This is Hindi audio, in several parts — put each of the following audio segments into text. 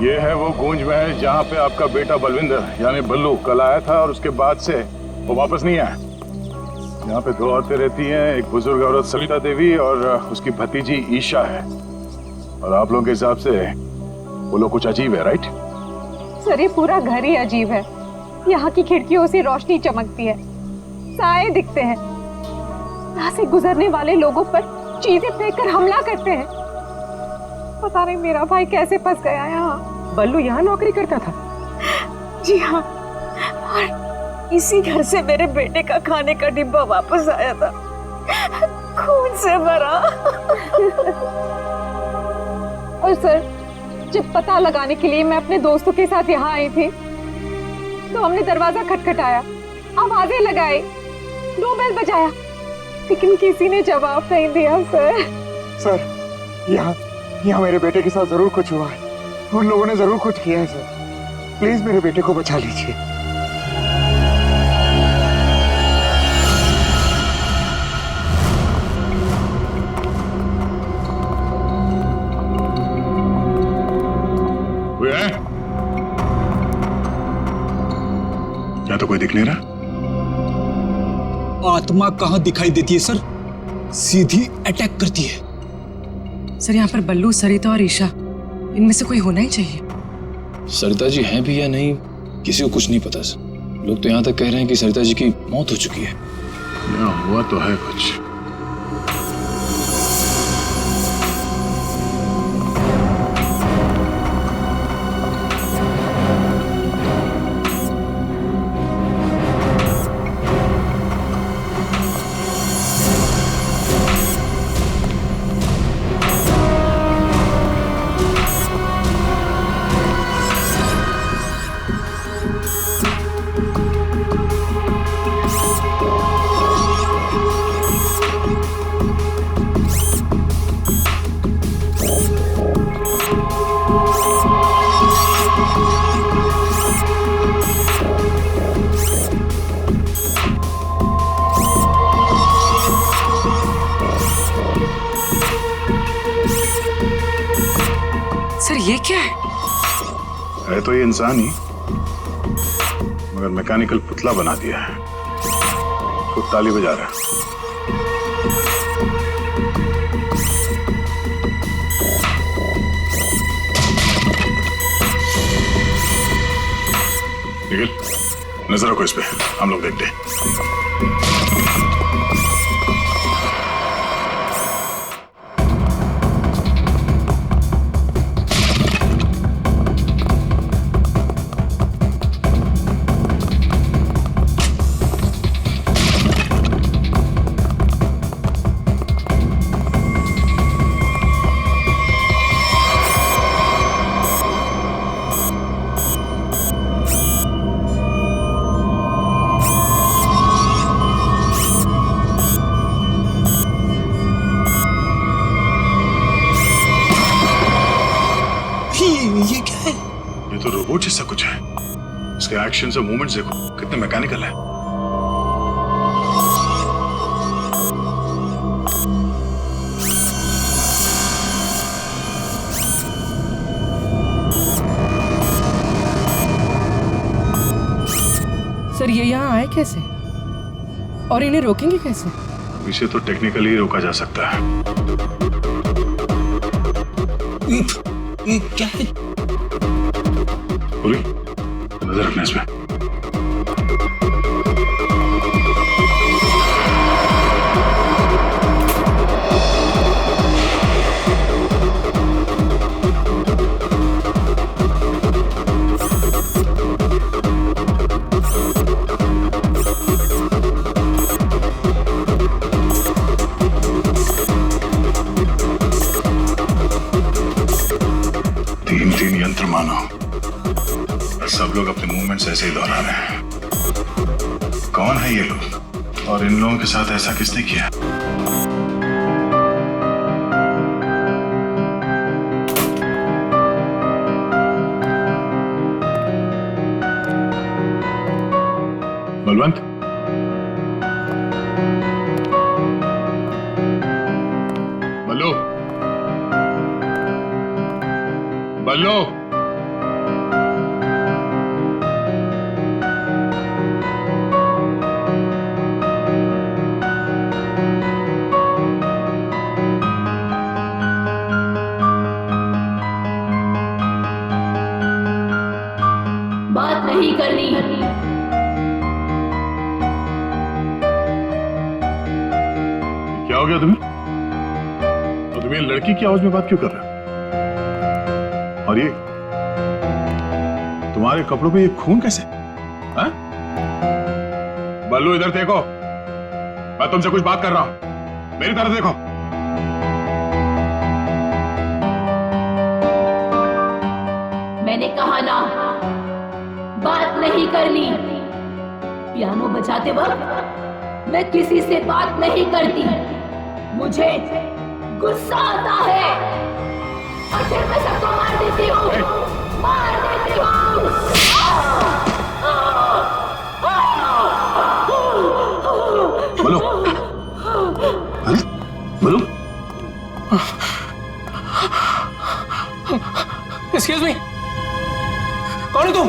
ये है वो गूंज महल जहाँ पे आपका बेटा बलविंदर यानी बल्लू कल आया था और उसके बाद से वो वापस नहीं आया। यहाँ पे 2 औरतें रहती हैं, एक बुजुर्ग औरत सविता देवी और उसकी भतीजी ईशा है। और आप लोगों के हिसाब से वो लोग कुछ अजीब है, राइट? सर ये पूरा घर ही अजीब है। यहाँ की खिड़कियों से रोशनी चमकती है, साए दिखते हैं, यहाँ से गुजरने वाले लोगों पर चीजें फेंककर हमला करते हैं। पता नहीं मेरा भाई कैसे फंस गया यहाँ। बल्लू यहाँ नौकरी करता था? जी हाँ, और इसी घर से मेरे बेटे का खाने का डिब्बा वापस आया था, खून से भरा। और सर जब पता लगाने के लिए मैं अपने दोस्तों के साथ यहाँ आई थी तो हमने दरवाजा खटखटाया, आवाजें लगाई, डोरबेल बजाया, लेकिन किसी ने जवाब नहीं दिया। सर यहाँ मेरे बेटे के साथ जरूर कुछ हुआ है, उन लोगों ने जरूर कुछ किया है सर। प्लीज मेरे बेटे को बचा लीजिए। कोई है? क्या तो कोई दिख नहीं रहा। आत्मा कहाँ दिखाई देती है सर, सीधी अटैक करती है। सर यहाँ पर बल्लू, सरिता और ईशा, इनमें से कोई होना ही चाहिए। सरिता जी हैं भी या नहीं किसी को कुछ नहीं पता सर। लोग तो यहाँ तक कह रहे हैं कि सरिता जी की मौत हो चुकी है। यहाँ हुआ तो है कुछ। सर ये क्या है तो ये इंसान ही, मगर मैकेनिकल पुतला बना दिया है। खुद ताली बजा रहा है। निखिल नजर रखो इस पे, हम लोग देखते हैं। ये क्या है? ये तो रोबोट जैसा कुछ है। इसके एक्शंस और मूवमेंट्स देखो कितने मैकेनिकल है। सर ये यहाँ आए कैसे और इन्हें रोकेंगे कैसे? इसे तो टेक्निकली रोका जा सकता है। ये क्या है? पूरी नजर रखना इसमें। तीन यंत्र मानो, सब लोग अपने मूवमेंट्स ऐसे ही दोहरा रहे हैं। कौन है ये लोग और इन लोगों के साथ ऐसा किसने किया? बलवंत, बल्लू, बल्लू, नहीं करनी। क्या हो गया तुम्हें? और तुम ये लड़की की आवाज में बात क्यों कर रहे हो? और ये तुम्हारे कपड़ों पे ये खून कैसे? हाँ? बल्लू इधर देखो, मैं तुमसे कुछ बात कर रहा हूं, मेरी तरफ देखो। मैंने कहा ना, बात नहीं करनी। पियानो बजाते वक्त मैं किसी से बात नहीं करती, मुझे गुस्सा आता है और फिर मैं सबको मार देती हूँ, मार देती हूँ। बोलो, अरे बोलो। एक्सक्यूज मी, कौन हो तुम?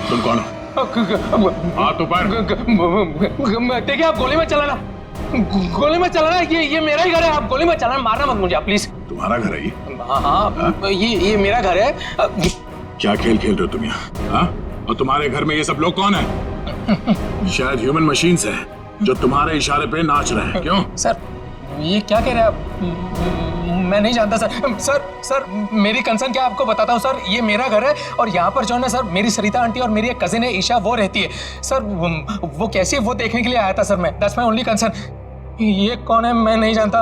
तुम कौन हो? हाथ ऊपर। देखिए, आप गोली मत चलाना, गोली मत चलाना। ये मेरा ही घर है, आप गोली मत चलाना, मारना मत मुझे आप प्लीज। तुम्हारा घर है ये? हाँ, ये मेरा घर है। क्या खेल खेल रहे हो तुम यहाँ? हाँ? और तुम्हारे घर में ये सब लोग कौन है? शायद ह्यूमन मशीन्स हैं जो तुम्हारे इशारे पे नाच रहे हैं। क्यों? सर, ये क्या कह रहे हैं आप? मैं नहीं जानता सर। मेरी कंसर्न क्या आपको बताता हूँ सर। ये मेरा घर है और यहाँ पर जो है ना सर, मेरी सरिता आंटी और मेरी एक कजिन है ईशा, वो रहती है सर। वो कैसी है वो देखने के लिए आया था सर मैं। That's my only concern. ये कौन है मैं नहीं जानता।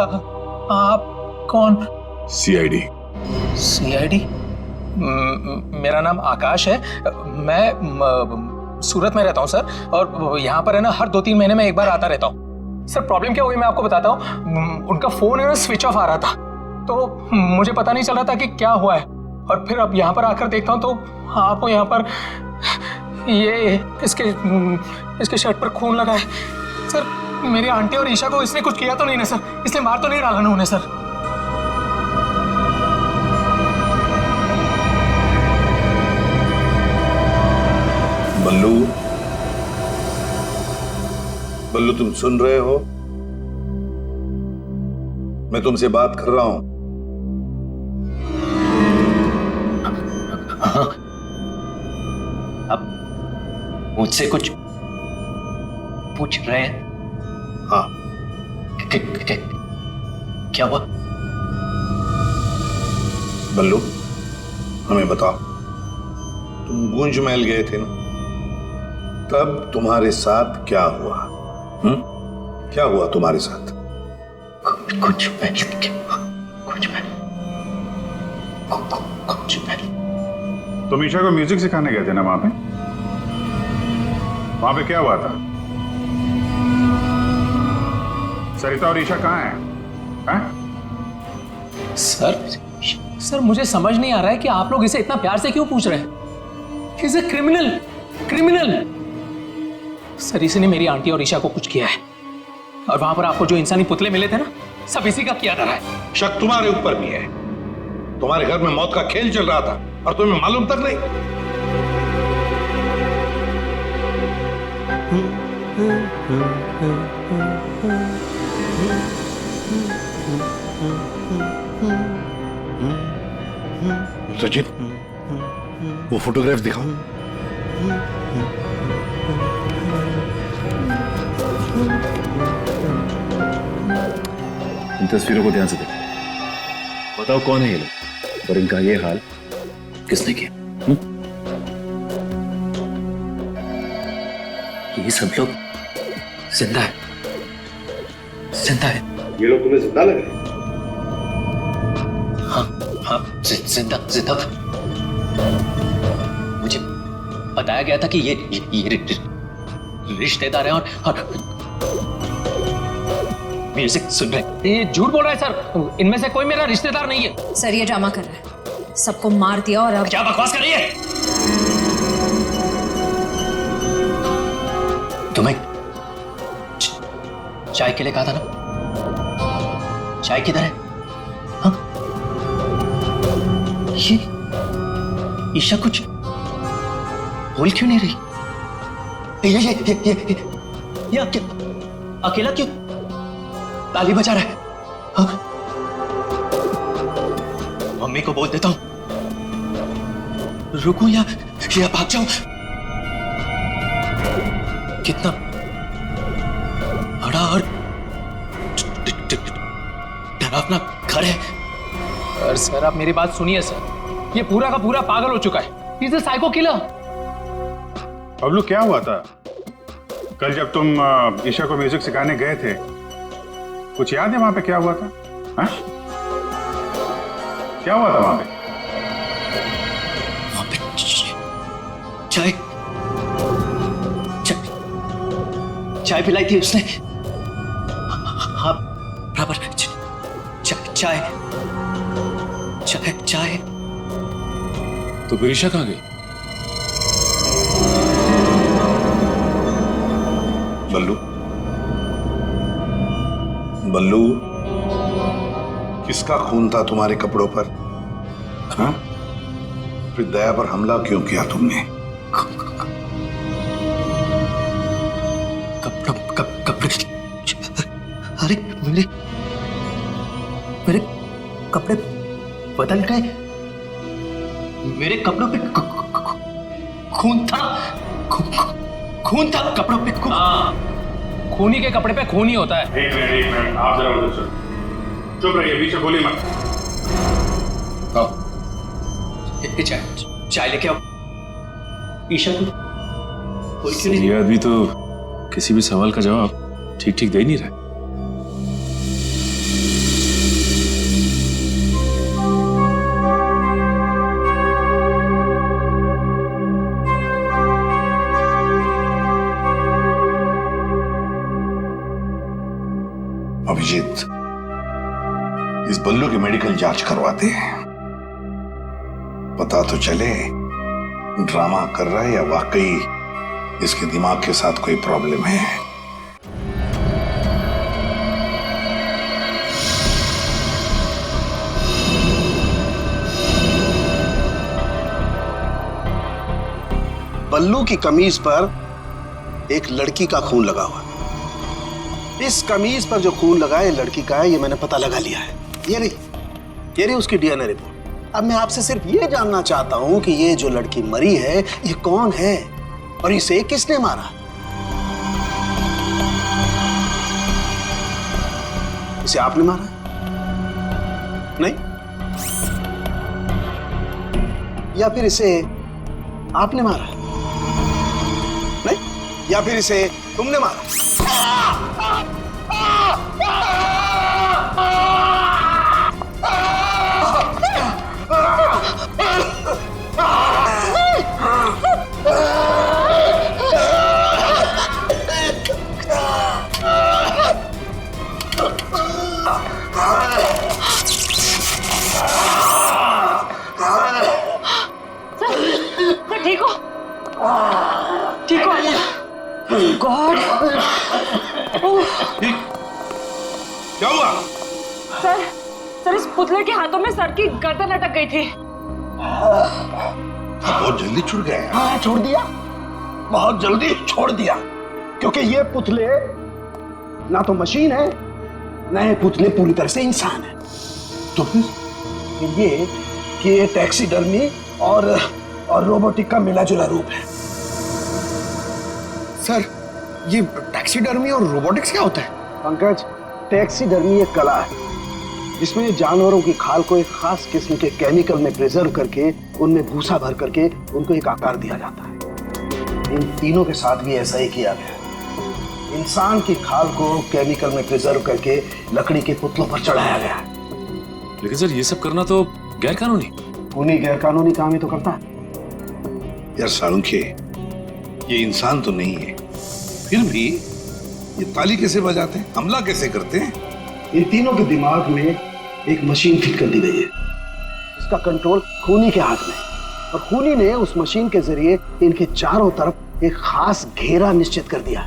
आप कौन? CID। CID? मेरा नाम आकाश है। मैं सूरत में रहता हूँ सर, और यहाँ पर है ना हर 2-3 महीने में एक बार आता रहता हूँ सर। प्रॉब्लम क्या हुई मैं आपको बताता हूँ। उनका फोन है ना स्विच ऑफ आ रहा था, तो मुझे पता नहीं चल रहा था कि क्या हुआ है। और फिर अब यहाँ पर आकर देखता हूँ तो आपको यहाँ पर ये इसके शर्ट पर खून लगा है सर। मेरी आंटी और ईशा को इसने कुछ किया तो नहीं ना सर? इसलिए मार तो नहीं डाला ना उन्हें सर? बल्लू, तुम सुन रहे हो? मैं तुमसे बात कर रहा हूं। आप मुझसे कुछ पूछ रहे हैं? हाँ। क्या हुआ? बल्लू, हमें बताओ, तुम गूंज महल गए थे ना, तब तुम्हारे साथ क्या हुआ? क्या हुआ तुम्हारे साथ? कुछ महल। तुम ईशा को म्यूजिक सिखाने गए थे ना वहां पे? वहां पे क्या हुआ था? सरिता और ईशा कहाँ हैं? सर मुझे समझ नहीं आ रहा है कि आप लोग इसे इतना प्यार से क्यों पूछ रहे हैं। He's a criminal। सर, इसी ने मेरी आंटी और ईशा को कुछ किया है, और वहां पर आपको जो इंसानी पुतले मिले थे ना, सब इसी का किया था। शक तुम्हारे ऊपर भी है। तुम्हारे घर में मौत का खेल चल रहा था और तुम्हें मालूम तक नहीं। सचिन, वो फोटोग्राफ दिखाओ। इन तस्वीरों को ध्यान से देखो, बताओ कौन है ये लोग और इनका ये हाल किसने किया? ये सब लोग जिंदा है। ये लोग तुम्हें जिंदा लग रहे हैं? हाँ, जिंदा। मुझे बताया गया था कि ये रिश्तेदार हैं और म्यूजिक सुन रहे हैं। ये झूठ बोल रहा है सर, इनमें से कोई मेरा रिश्तेदार नहीं है। सर, ये ड्रामा कर रहा है, सबको मार दिया और अब क्या बकवास कर रही है? तुम्हें चाय के लिए कहा था ना, चाय किधर है? हाँ? ये ईशा कुछ बोल क्यों नहीं रही? ये अकेला क्यों ताली बजा रहा है? हाँ? मम्मी को बोल देता हूं, रुकूं या भाग जाऊं? कितना बड़ा और डरावना घर है। सर आप मेरी बात सुनिए सर, ये पूरा का पूरा पागल हो चुका है। He's a psycho killer। Bablu क्या हुआ था कल जब तुम ईशा को म्यूजिक सिखाने गए थे? कुछ याद है वहां पे क्या हुआ था? हा? क्या हुआ था वहां पे? चाय चाय पिलाई थी उसने। हाँ बराबर। चाय चाय चाय। तो फिर ईशा कहाँ गई? बल्लू, बल्लू, किसका खून था तुम्हारे कपड़ों पर? हाँ? फिर दया पर हमला क्यों किया तुमने? कपड़े। अरे मेरे कपड़े बदल गए। मेरे कपड़ों पे खून था। खून था कपड़ों पे। हाँ, खूनी के कपड़े पे खून ही होता है। एक मिनट आप जरा उधर चलो, चुप रहिए, पीछे बोली मत। चाय लेके आओ। ईशा को कोई क्यों नहीं? ये आदमी तो किसी भी सवाल का जवाब ठीक ठीक दे नहीं रहा। अभिजीत, इस बल्लू की मेडिकल जांच करवाते हैं, पता तो चले ड्रामा कर रहा है या वाकई इसके दिमाग के साथ कोई प्रॉब्लम है। बल्लू की कमीज पर एक लड़की का खून लगा हुआ। इस कमीज पर जो खून लगा है लड़की का है, ये मैंने पता लगा लिया है। ये रही उसकी डीएनए रिपोर्ट। अब मैं आपसे सिर्फ ये जानना चाहता हूं कि ये जो लड़की मरी है ये कौन है और इसे किसने मारा? इसे आपने मारा? नहीं? या फिर इसे आपने मारा? नहीं? या फिर इसे तुमने मारा? ठीक हो? ठीक हो? गॉड! क्या हुआ? सर इस पुतले के हाथों में सर की गर्दन अटक गई थी। बहुत जल्दी छूट गए। हाँ, छोड़ दिया, बहुत जल्दी छोड़ दिया, क्योंकि ये पुतले ना तो मशीन है ना ये पुतले पूरी तरह से इंसान है। तो फिर ये टैक्सीडर्मी और रोबोटिक का मिला जुला रूप है। सर, ये टैक्सीडर्मी और रोबोटिक्स क्या होता है? पंकज, टैक्सीडर्मी एक कला है जिसमें जानवरों की खाल को एक खास किस्म के केमिकल में प्रिजर्व करके उनमें भूसा भर करके उनको एक आकार दिया जाता है। इन तीनों के साथ भी ऐसा ही किया गया है। इंसान की खाल को केमिकल में प्रिजर्व करके लकड़ी के पुतलों पर चढ़ाया गया है। लेकिन सर ये सब करना तो गैर कानूनी। उन्हीं गैर कानूनी काम ही तो करता है। यार सालुंखे, ये इंसान तो नहीं है, फिर भी ये ताली कैसे बजाते हैं, हमला कैसे करते हैं? इन तीनों के दिमाग में एक मशीन फिट कर दी गई है। इसका कंट्रोल खूनी के हाथ में, और खूनी ने उस मशीन के जरिए इनके चारों तरफ एक खास घेरा निश्चित कर दिया।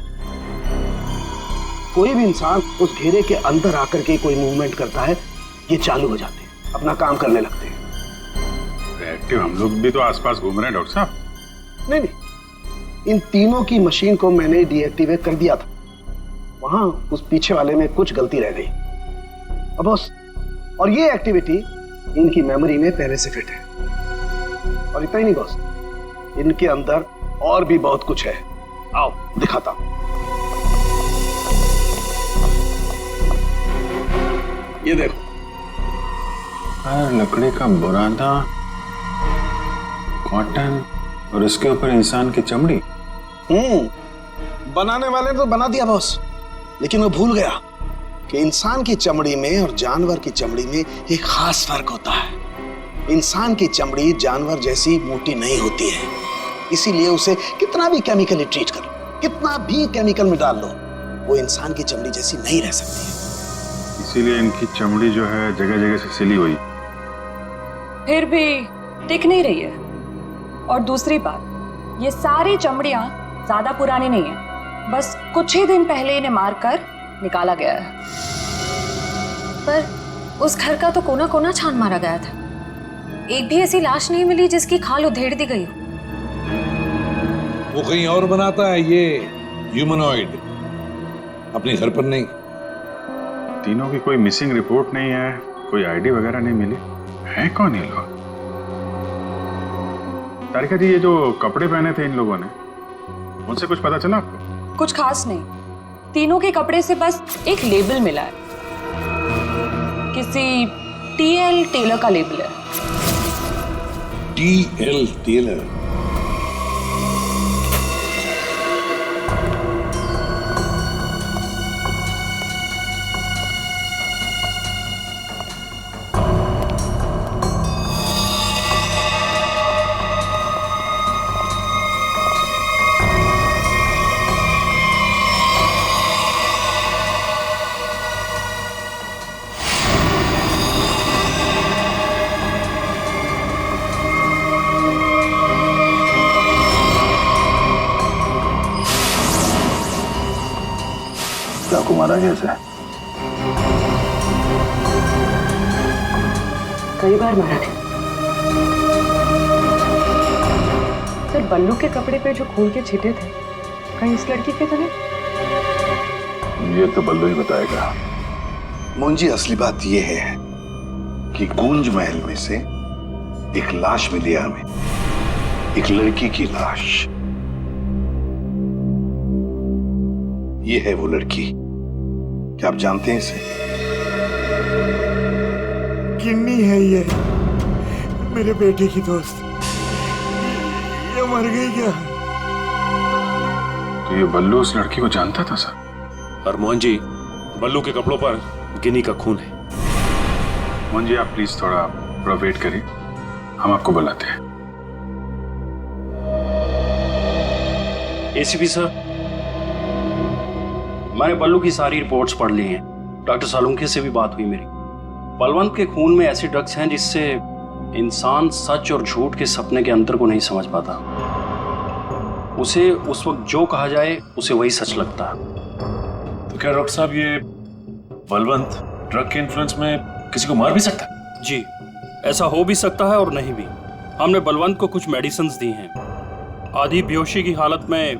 कोई भी इंसान उस घेरे के अंदर आकर के कोई मूवमेंट करता है, ये चालू हो जाते हैं, अपना काम करने लगते हैं। एक्टिव हम लोग भी तो आसपास घूम रहे हैं डॉक्टर साहब। नहीं, इन तीनों की मशीन को मैंने डीएक्टिवेट कर दिया था। वहां उस पीछे वाले में कुछ गलती रह गई। अब बस, और ये एक्टिविटी इनकी मेमोरी में पहले से फिट है, और इतना ही नहीं बॉस, इनके अंदर और भी बहुत कुछ है। आओ दिखाता हूं। ये देखो, लकड़ी का बुरादा, कॉटन और इसके ऊपर इंसान की चमड़ी। बनाने वाले ने तो बना दिया बॉस, लेकिन वो भूल गया कि इंसान की चमड़ी में और जानवर की चमड़ी में एक खास फर्क होता है। इंसान की चमड़ी जानवर जैसी मोटी नहीं होती है, इसीलिए उसे कितना भी केमिकली ट्रीट करो, कितना भी केमिकल में डाल लो, वो इंसान की चमड़ी जैसी नहीं रह सकती है। इसीलिए इनकी चमड़ी जो है जगह जगह से सिली हुई। फिर भी टिक नहीं रही है। और दूसरी बात, ये सारी चमड़ियां ज्यादा पुरानी नहीं है, बस कुछ ही दिन पहले इन्हें मारकर निकाला गया है। पर उस घर का तो कोना कोना छान मारा गया था, एक भी ऐसी लाश नहीं मिली जिसकी खाल उधेड़ दी गई हो। वो कहीं और बनाता है, ये ह्यूमनॉइड, अपने घर पर नहीं। तीनों की कोई मिसिंग रिपोर्ट नहीं है, कोई आईडी वगैरह नहीं मिली। है कौन ये लोग? तारिका जी, ये जो कपड़े पहने थे इन लोगों ने, उनसे कुछ पता चला आपको? कुछ खास नहीं, तीनों के कपड़े से बस एक लेबल मिला है, किसी टीएल टेलर का लेबल है। TL tailor? चाकू मारा कैसे? कई बार मारा गया। सर, बल्लू के कपड़े पे जो खून के छिटे थे, कहीं इस लड़की के तो नहीं? ये तो बल्लू ही बताएगा। मुंजी, असली बात यह है कि गूंज महल में से एक लाश मिली हमें, एक लड़की की लाश। ये है वो लड़की। क्या आप जानते हैं इसे? किन्नी है ये, मेरे बेटे की दोस्त। ये मर गई क्या? तो ये बल्लू उस लड़की को जानता था सर? और मोहन जी, बल्लू के कपड़ों पर गिनी का खून है। मोहन जी, आप प्लीज थोड़ा वेट करिए, हम आपको बुलाते हैं। एसीपी सर, मैंने बल्लू की सारी रिपोर्ट्स पढ़ ली हैं। डॉक्टर सालुंखे से भी बात हुई मेरी। बलवंत के खून में ऐसे ड्रग्स हैं जिससे इंसान सच और झूठ के सपने के अंतर को नहीं समझ पाता। उसे उस वक्त जो कहा जाए उसे वही सच लगता है। तो क्या डॉक्टर साहब, ये बलवंत ड्रग के इन्फ्लुएंस में किसी को मार भी सकता है? जी, ऐसा हो भी सकता है और नहीं भी। हमने बलवंत को कुछ मेडिसिन्स दी हैं। आधी बेहोशी की हालत में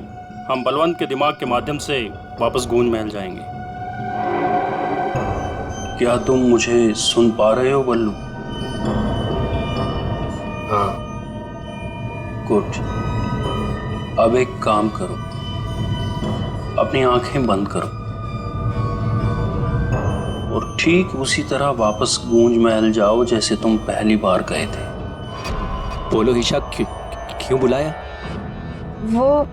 हम बलवंत के दिमाग के माध्यम से वापस गूंज महल जाएंगे। क्या तुम मुझे सुन पा रहे हो बल्लू? हाँ। गुड। अब एक काम करो, अपनी आंखें बंद करो और ठीक उसी तरह वापस गूंज महल जाओ जैसे तुम पहली बार गए थे। बोलो ईशा, क्यों बुलाया? वो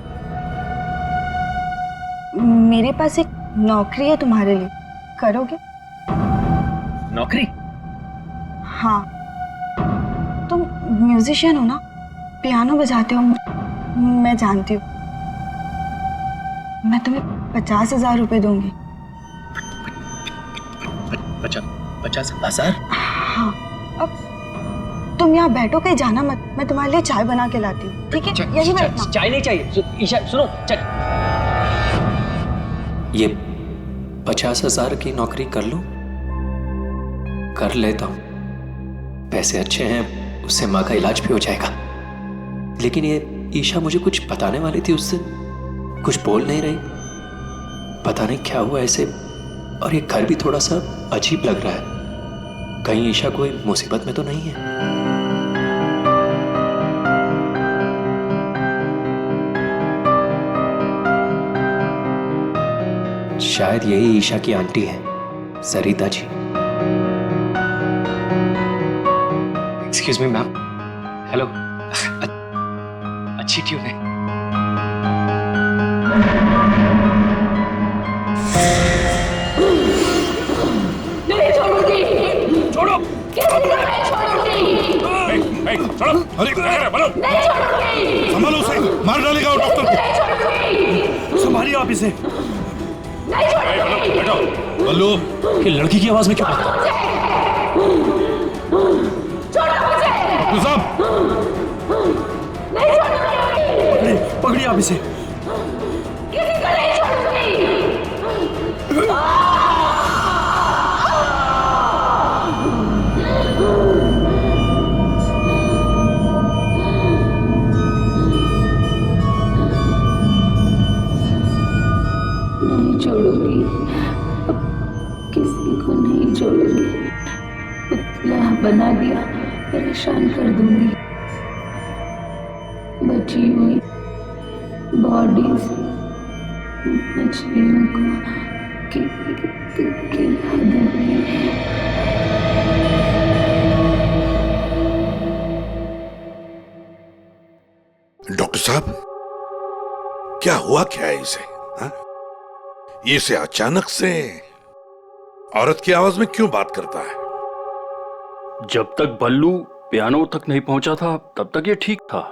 मेरे पास एक नौकरी है तुम्हारे लिए, करोगे? नौकरी? हाँ, तुम म्यूजिशियन हो ना, पियानो बजाते हो, मैं जानती हूँ। मैं तुम्हें 50,000 रुपए दूंगी। 50,000? हाँ, अब तुम यहाँ बैठो, कहीं जाना मत, मैं तुम्हारे लिए चाय बना के लाती हूँ, ठीक है? यही बैठना। चाय नहीं चाहिए ईशा, सुनो, ये 50,000 की नौकरी कर लूं? कर लेता हूं, पैसे अच्छे हैं, उससे माँ का इलाज भी हो जाएगा। लेकिन ये ईशा मुझे कुछ बताने वाली थी, उससे कुछ बोल नहीं रही, पता नहीं क्या हुआ ऐसे। और ये घर भी थोड़ा सा अजीब लग रहा है, कहीं ईशा कोई मुसीबत में तो नहीं है? शायद यही ईशा की आंटी है, Sarita ji. Excuse me ma'am. Hello. अच्छी ट्यून है। नहीं छोड़ूंगी। छोड़ो। नहीं छोड़ूंगी। छोड़ो। अरे क्या कर रहे हो? बोलो। नहीं छोड़ूंगी। संभालो उसे, मार डालेगा वो डॉक्टर नहीं छोड़ूंगी। को। संभालिए आप इसे। नहीं छोड़ूंगी। बैठो। बल्लू, ये लड़की की आवाज में क्यों आता है? छोड़ो मुझे। डॉक्टर साहब, नहीं छोड़ूंगी। पकड़िए आप इसे। किसी को नहीं छोड़ूंगी। नहीं छोड़ूंगी, किसी को नहीं छोड़ूंगी। पुतला बना दिया, परेशान कर दूंगी। बची हुई बॉडीज मछलियों को खिला दूंगी। डॉक्टर साहब, क्या हुआ क्या है इसे? हाँ? ये से अचानक से औरत की आवाज में क्यों बात करता है? जब तक बल्लू पियानो तक नहीं पहुंचा था तब तक ये ठीक था,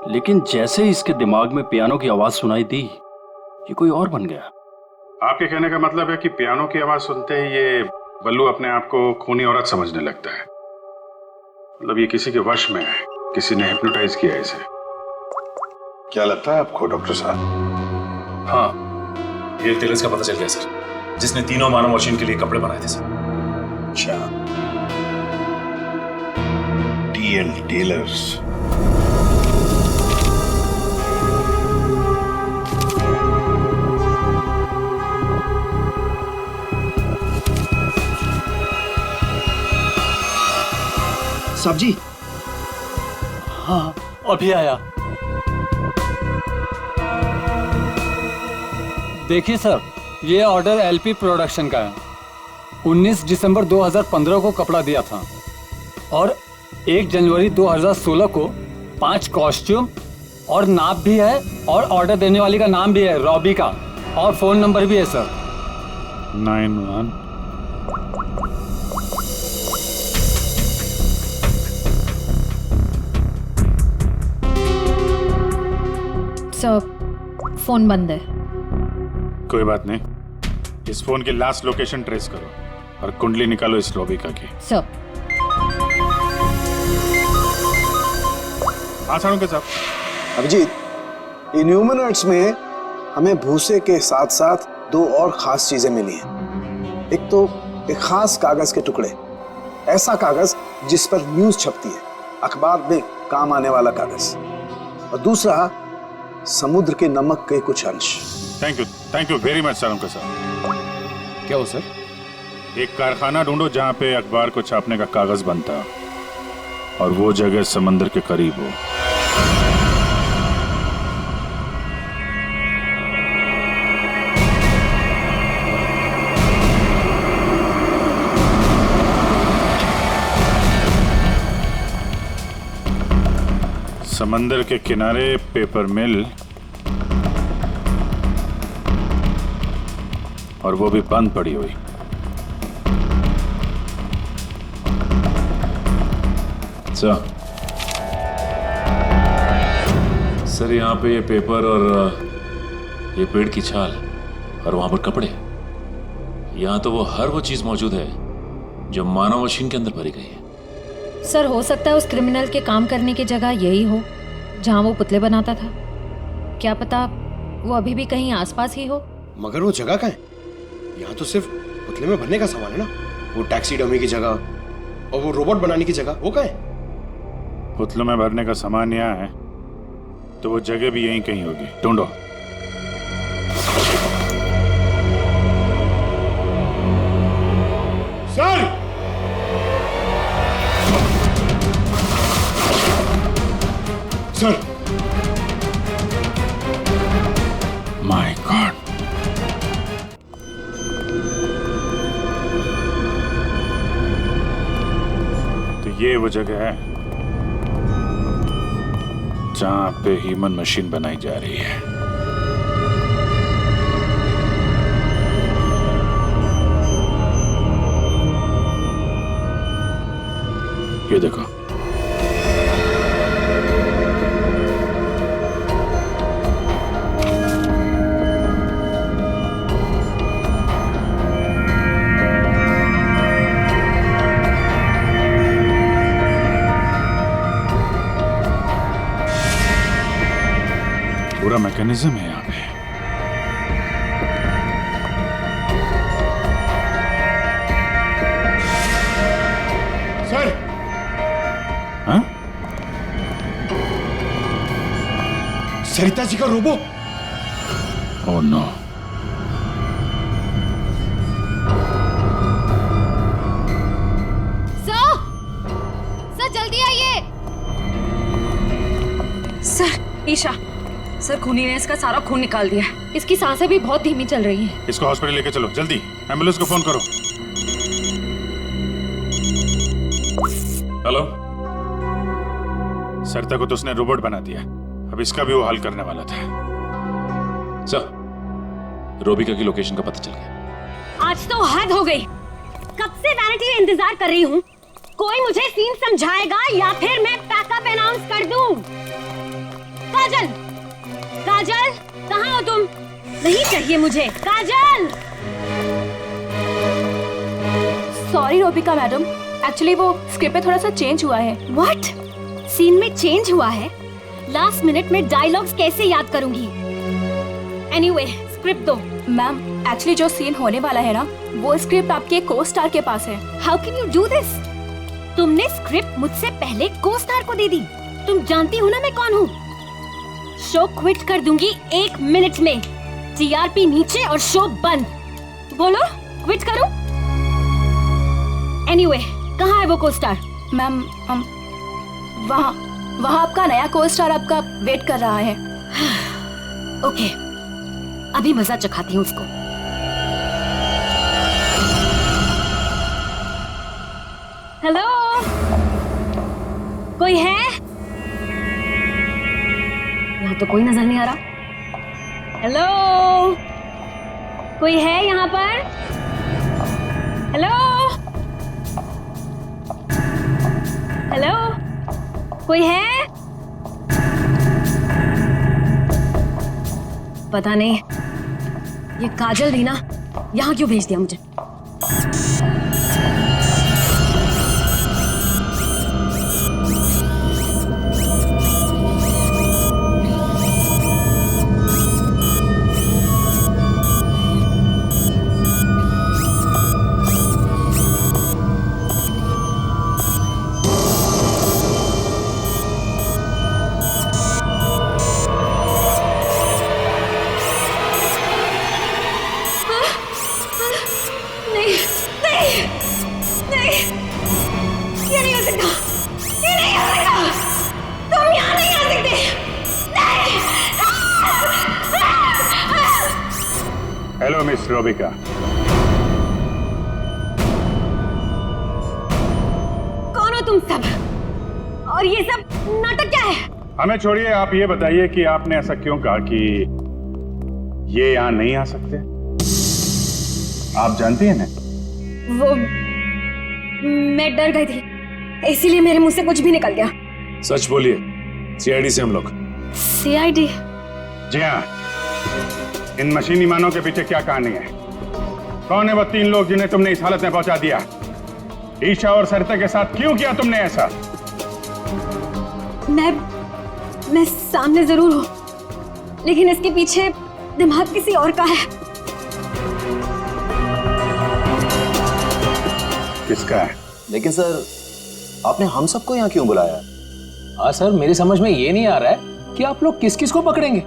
लेकिन जैसे ही इसके दिमाग में पियानो की आवाज सुनाई दी, ये कोई और बन गया। आपके कहने का मतलब है कि पियानो की आवाज सुनते ही ये बल्लू अपने आप को खूनी औरत समझने लगता है। मतलब ये किसी के वश में है, किसी ने हिप्नोटाइज किया है इसे। क्या लगता है आपको डॉक्टर साहब? हाँ, ये टेलर्स का पता चल गया सर, जिसने तीनों मानव मशीन के लिए कपड़े बनाए थे सर। अच्छा, टीएल टेलर्स। साहब जी। हाँ, अभी आया। देखिए सर, ये ऑर्डर एलपी प्रोडक्शन का है। 19 दिसंबर 2015 को कपड़ा दिया था और 1 जनवरी 2016 को 5 कॉस्ट्यूम और नाप भी है, और ऑर्डर देने वाली का नाम भी है, रॉबी का, और फोन नंबर भी है सर। 91 सर, फोन बंद है। कोई बात नहीं, इस फोन की लास्ट लोकेशन ट्रेस करो और कुंडली निकालो इस रॉबिका की। सर। हाँ साड़ू के साहब। अभिजीत, इन ह्यूमनॉइड्स में हमें भूसे के साथ साथ 2 और खास चीजें मिली हैं। एक तो एक खास कागज के टुकड़े, ऐसा कागज जिस पर न्यूज छपती है, अखबार में काम आने वाला कागज, और दूसरा समुद्र के नमक के कुछ अंश। थैंक यू वेरी मच साड़ू के साहब। क्या हो सर? एक कारखाना ढूंढो जहां पे अखबार को छापने का कागज बनता और वो जगह समंदर के करीब हो। समंदर के किनारे पेपर मिल, और वो भी बंद पड़ी हुई। सर यहाँ पे ये पेपर और ये पेड़ की छाल और वहां पर कपड़े, यहाँ तो वो हर वो चीज मौजूद है जो मानव मशीन के अंदर भरी गई है। सर, हो सकता है उस क्रिमिनल के काम करने की जगह यही हो जहां वो पुतले बनाता था। क्या पता वो अभी भी कहीं आसपास ही हो। मगर वो जगह कहाँ है? यहाँ तो सिर्फ पुतले में भरने का सामान है ना। वो टैक्सी डमी की जगह और वो रोबोट बनाने की जगह, वो कहाँ है? पुतलों में भरने का सामान यहाँ है तो वो जगह भी यहीं कहीं होगी। ढूंढो। सर, सर, माय गॉड, ये वो जगह है जहां पे ह्यूमन मशीन बनाई जा रही है। ये देखो, पूरा मैकेनिज्म है यहाँ पे। सर, हाँ? सरिता जी का रोबो। Oh no. सर जल्दी आइए। सर, ईशा, सर खूनी ने इसका सारा खून निकाल दिया है। इसकी सांसें भी बहुत धीमी चल रही हैं। इसको हॉस्पिटल लेके चलो जल्दी। एम्बुलेंस को फोन करो। हेलो, सरिता को तो उसने रोबोट बना दिया, अब इसका भी वो हल करने वाला था। सर, रोबिका की लोकेशन का पता चल गया। आज तो हद हो गई। कब से वैनिटी में इंतजार कर रही हूँ। कोई मुझे सीन समझाएगा या फिर मैं पैकअप अनाउंस कर दूं। काजल, काजल, कहाँ हो तुम? नहीं चाहिए मुझे काजल। सॉरी रोबिका मैडम, एक्चुअली वो स्क्रिप्ट में थोड़ा सा चेंज हुआ है। व्हाट? सीन में चेंज हुआ है? लास्ट मिनट में डायलॉग्स कैसे याद करूंगी? एनीवे, स्क्रिप्ट दो। मैम, एक्चुअली जो सीन होने वाला है ना, वो स्क्रिप्ट आपके को स्टार के पास है। How can you do this? तुमने स्क्रिप्ट मुझसे पहले को स्टार को दे दी। तुम जानती हो ना मैं कौन हूँ। शो क्विट कर दूंगी 1 मिनट में। टीआरपी नीचे और शो बंद। बोलो, क्विट करूं? एनीवे, कहाँ है वो को स्टार? मैम, वहाँ आपका नया को स्टार आपका वेट कर रहा है। ओके, अभी मजा चखाती हूँ उसको। हेलो, कोई है? यहाँ तो कोई नजर नहीं आ रहा। हेलो, कोई है यहाँ पर? हेलो, हेलो, कोई है? पता नहीं ये काजल भी ना यहाँ क्यों भेज दिया मुझे। Hello miss Robika. कौन हो तुम सब? और ये सब नाटक क्या है? हमें छोड़िए, आप ये बताइए कि आपने ऐसा क्यों कहा कि ये यहाँ नहीं आ सकते? आप जानती हैं ना? वो मैं डर गई थी, इसीलिए मेरे मुंह से कुछ भी निकल गया। सच बोलिए, सीआईडी से हम लोग। सीआईडी? जी हाँ। इन मशीनी मानव के पीछे क्या कहानी है? कौन है वो 3 लोग जिन्हें तुमने इस हालत में पहुंचा दिया? ईशा और सरिता के साथ क्यों किया तुमने ऐसा? मैं सामने जरूर हूं, लेकिन इसके पीछे दिमाग किसी और का है। किसका है? लेकिन सर, आपने हम सबको यहाँ क्यों बुलाया? हाँ सर, मेरी समझ में ये नहीं आ रहा है कि आप लोग किस किस को पकड़ेंगे।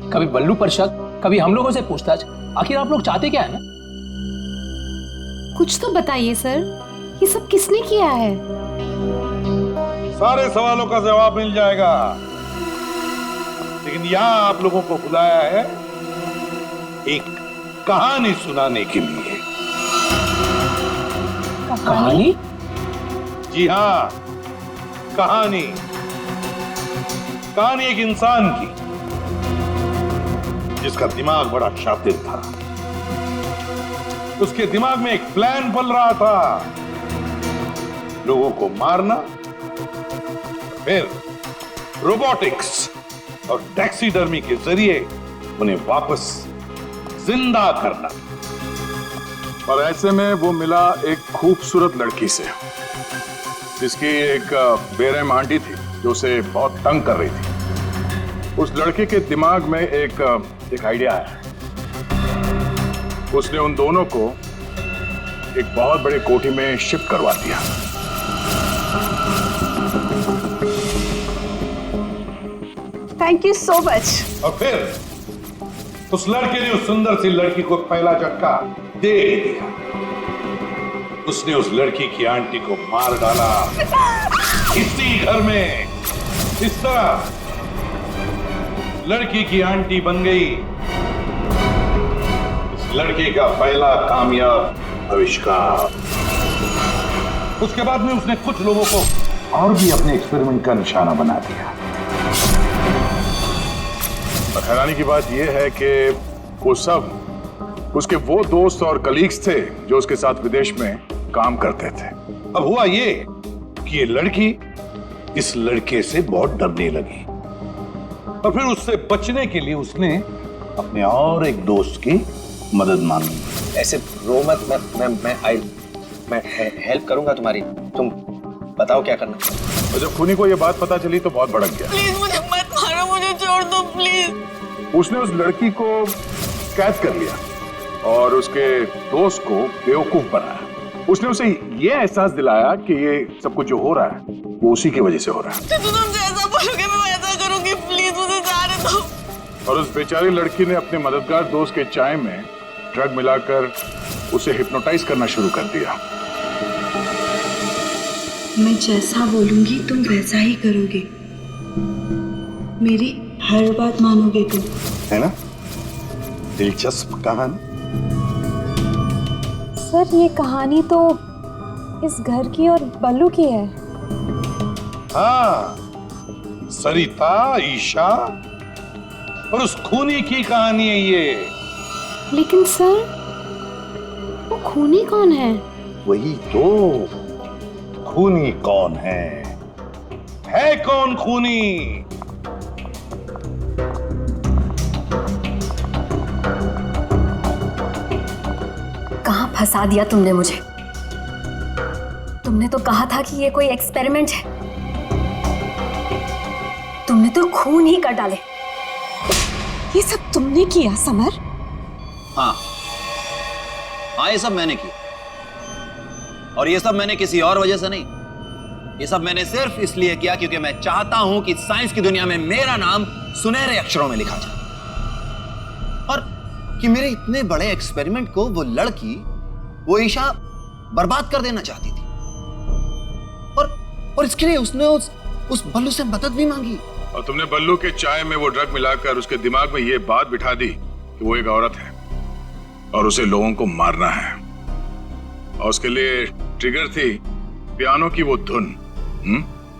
कभी बल्लू पर शक, कभी हम लोगों से पूछताछ। आखिर आप लोग चाहते क्या है ना? कुछ तो बताइए सर, ये सब किसने किया है? सारे सवालों का जवाब मिल जाएगा, लेकिन यहाँ आप लोगों को बुलाया है एक कहानी सुनाने के लिए। कहानी? जी हाँ, कहानी एक इंसान की जिसका दिमाग बड़ा शातिर था। उसके दिमाग में एक प्लान पल रहा था, लोगों को मारना, फिर रोबोटिक्स और टैक्सीडर्मी के जरिए उन्हें वापस जिंदा करना। और ऐसे में वो मिला एक खूबसूरत लड़की से, जिसकी एक बेरहम आंटी थी जो उसे बहुत तंग कर रही थी। उस लड़के के दिमाग में एक आइडिया आया। उसने उन दोनों को एक बहुत बड़े कोठी में शिफ्ट करवा दिया। Thank you so much. और फिर उस लड़के ने उस सुंदर सी लड़की को पहला झटका दे दिया। उसने उस लड़की की आंटी को मार डाला इसी घर में। इस तरह लड़की की आंटी बन गई इस लड़के का पहला कामयाब आविष्कार। उसके बाद में उसने कुछ लोगों को और भी अपने एक्सपेरिमेंट का निशाना बना दिया। और हैरानी की बात यह है कि वो सब उसके वो दोस्त और कलीग्स थे जो उसके साथ विदेश में काम करते थे। अब हुआ ये कि ये लड़की इस लड़के से बहुत डरने लगी और फिर उससे बचने के लिए उसने अपने और एक दोस्त की मदद मांगी। ऐसे रो मत, मैं हेल्प करूंगा तुम्हारी, तुम बताओ क्या करना। और जब खूनी को ये बात पता चली तो बहुत भड़क गया। प्लीज मुझे मत मारो, मुझे छोड़ दो प्लीज। उसने उस लड़की को कैद कर लिया और उसके दोस्त को बेवकूफ बनाया। उसने उसे ये एहसास दिलाया कि ये सब कुछ जो हो रहा है वो उसी की वजह से हो रहा है। तुम जैसा बोलोगे मैं वैसा करूंगी, प्लीज मुझे जाने दो। और उस बेचारी लड़की ने अपने मददगार दोस्त के चाय में ड्रग मिलाकर उसे हिप्नोटाइज करना शुरू कर दिया। मैं जैसा बोलूंगी तुम वैसा ही करोगे, मेरी हर बात मानोगे तुम, है ना? दिलचस्प कहानी। सर ये कहानी तो इस घर की और बल्लू की है। हाँ, सरिता, ईशा और उस खूनी की कहानी है ये। लेकिन सर वो खूनी कौन है? वही तो, खूनी कौन है कौन खूनी? कहां फंसा दिया तुमने मुझे? तुमने तो कहा था कि ये कोई एक्सपेरिमेंट है, तुमने तो खून ही कर डाले। ये सब तुमने किया समर? हाँ, ये सब मैंने किया। और ये सब मैंने किसी और वजह से नहीं, ये सब मैंने सिर्फ इसलिए किया क्योंकि मैं चाहता हूं कि साइंस की दुनिया में मेरा नाम सुनहरे अक्षरों में लिखा जाए और कि मेरे इतने बड़े एक्सपेरिमेंट को वो लड़की, वो ईशा बर्बाद कर देना चाहती थी। और इसके लिए उसने उस बल्लू से मदद भी मांगी। और तुमने बल्लू के चाय में वो ड्रग मिलाकर उसके दिमाग में ये बात बिठा दी कि वो एक औरत है और उसे लोगों को मारना है। और उसके लिए ट्रिगर थी पियानो की वो धुन।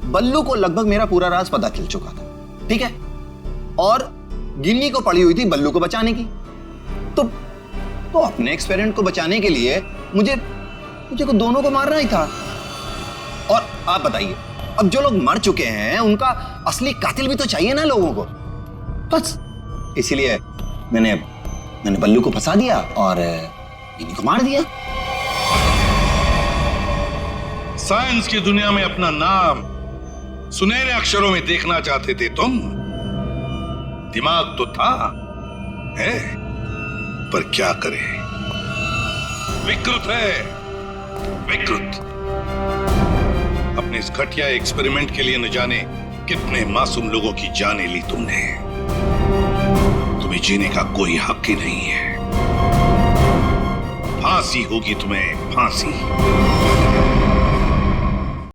बल्लू को लगभग मेरा पूरा राज पता चल चुका था, ठीक है? और गिन्नी को पड़ी हुई थी बल्लू को बचाने की। तो अपने एक्सपेरिमेंट को बचाने के लिए मुझे को दोनों को मारना ही था। और आप बताइए, अब जो लोग मर चुके हैं उनका असली कातिल भी तो चाहिए ना लोगों को। बस इसीलिए मैंने बल्लू को फंसा दिया और गिन्नी को मार दिया। साइंस की दुनिया में अपना नाम सुनहरे अक्षरों में देखना चाहते थे तुम। दिमाग तो था, है, पर क्या करें, विकृत है, विकृत। अपने इस घटिया एक्सपेरिमेंट के लिए न जाने कितने मासूम लोगों की जानें ली तुमने। तुम्हें जीने का कोई हक ही नहीं है। फांसी होगी तुम्हें, फांसी।